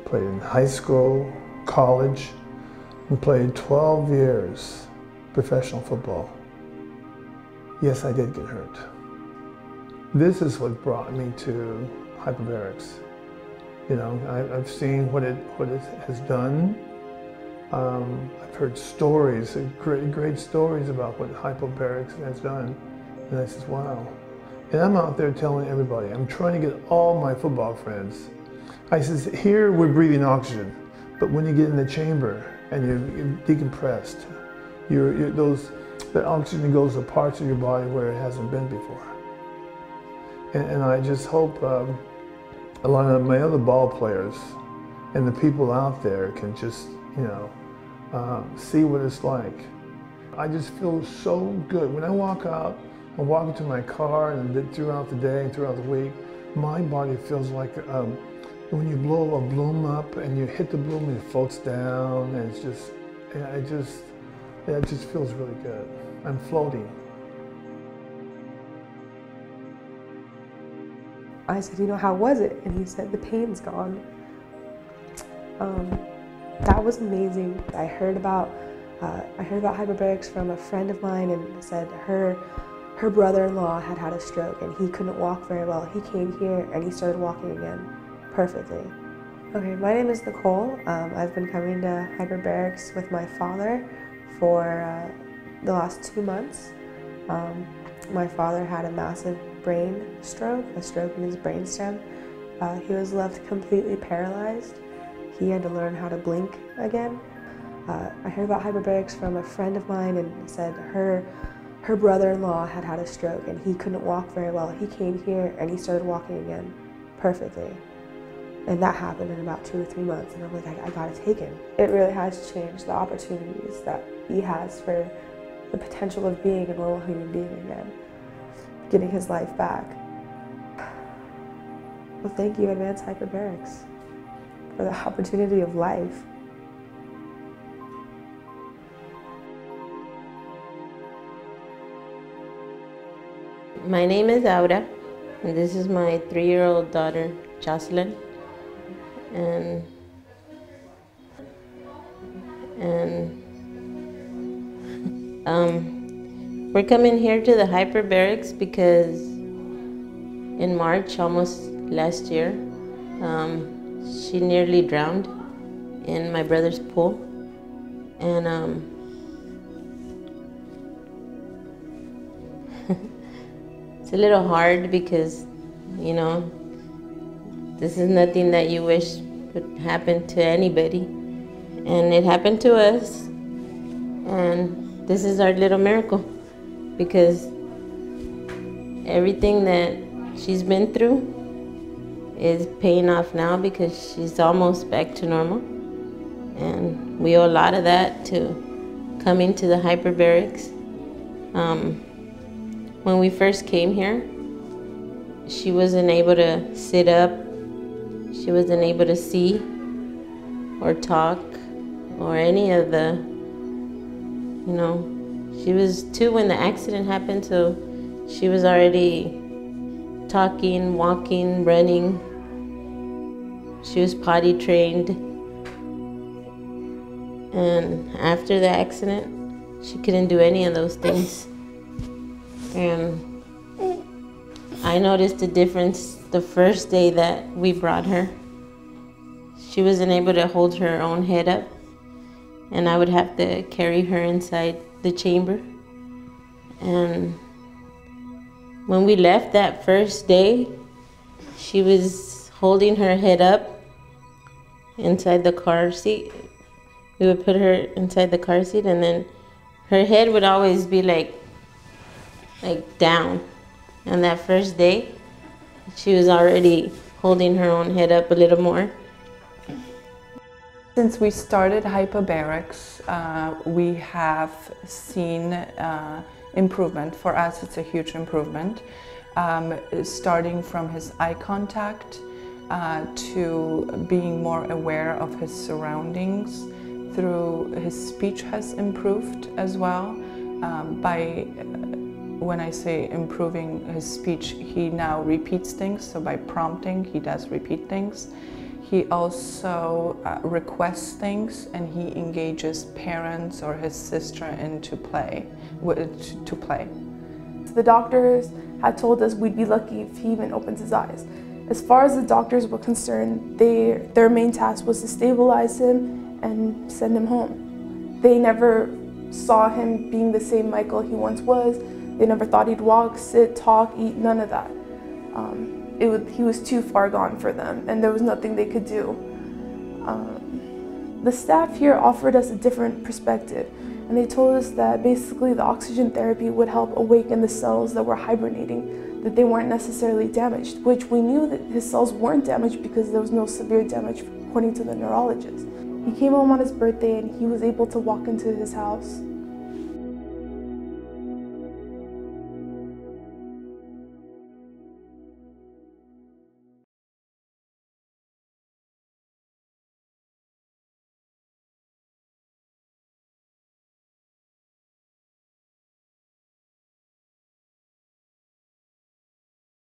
played in high school, college, and played 12 years professional football. Yes, I did get hurt. This is what brought me to Hyperbarics. You know, I've seen what it has done. I've heard stories, great stories about what Hyperbarics has done. And I said, wow. And I'm out there telling everybody, I'm trying to get all my football friends. I says, here we're breathing oxygen, but when you get in the chamber and you're decompressed, the oxygen goes to parts of your body where it hasn't been before. And I just hope a lot of my other ball players and the people out there can just, you know, see what it's like. I just feel so good. When I walk out, I walk into my car and throughout the day and throughout the week, my body feels like when you blow a bloom up and you hit the bloom and it floats down, and it's just, it just feels really good. I'm floating. I said, you know, how was it? And he said, the pain's gone. That was amazing. I heard about Hyperbarics from a friend of mine, and said her brother-in-law had a stroke and he couldn't walk very well. He came here and he started walking again perfectly. Okay, my name is Nicole. I've been coming to Hyperbarics with my father for the last 2 months. My father had a massive brain stroke, a stroke in his brainstem. He was left completely paralyzed. He had to learn how to blink again. I heard about Hyperbarics from a friend of mine, and said her brother-in-law had a stroke and he couldn't walk very well. He came here and he started walking again perfectly. And that happened in about 2 or 3 months, and I'm like, I gotta take him. It really has changed the opportunities that he has for the potential of being a normal human being again, getting his life back. Well, thank you, Advanced Hyperbarics, for the opportunity of life. My name is Aura, and this is my 3-year-old daughter, Jocelyn. And we're coming here to the Hyperbarics because in March, almost last year, she nearly drowned in my brother's pool. And it's a little hard because, you know, this is nothing that you wish would happen to anybody. And it happened to us. And this is our little miracle, because everything that she's been through is paying off now, because she's almost back to normal. And we owe a lot of that to coming to the Hyperbarics. When we first came here, she wasn't able to sit up. She wasn't able to see or talk or any of the, you know, she was 2 when the accident happened, so she was already talking, walking, running. She was potty trained. And after the accident, she couldn't do any of those things. And I noticed the difference the first day that we brought her. She wasn't able to hold her own head up, and I would have to carry her inside the chamber. And when we left that first day, she was holding her head up inside the car seat. We would put her inside the car seat, and then her head would always be like down. And that first day, she was already holding her own head up a little more. Since we started Hyperbarics, we have seen improvement. For us, it's a huge improvement. Starting from his eye contact to being more aware of his surroundings, through his speech has improved as well. When I say improving his speech, he now repeats things, so by prompting, he does repeat things. He also requests things, and he engages parents or his sister into play. The doctors had told us we'd be lucky if he even opens his eyes. As far as the doctors were concerned, their main task was to stabilize him and send him home. They never saw him being the same Michael he once was. They never thought he'd walk, sit, talk, eat, none of that. He was too far gone for them, and there was nothing they could do. The staff here offered us a different perspective, and they told us that basically the oxygen therapy would help awaken the cells that were hibernating, that they weren't necessarily damaged, which we knew that his cells weren't damaged because there was no severe damage according to the neurologist. He came home on his birthday and he was able to walk into his house.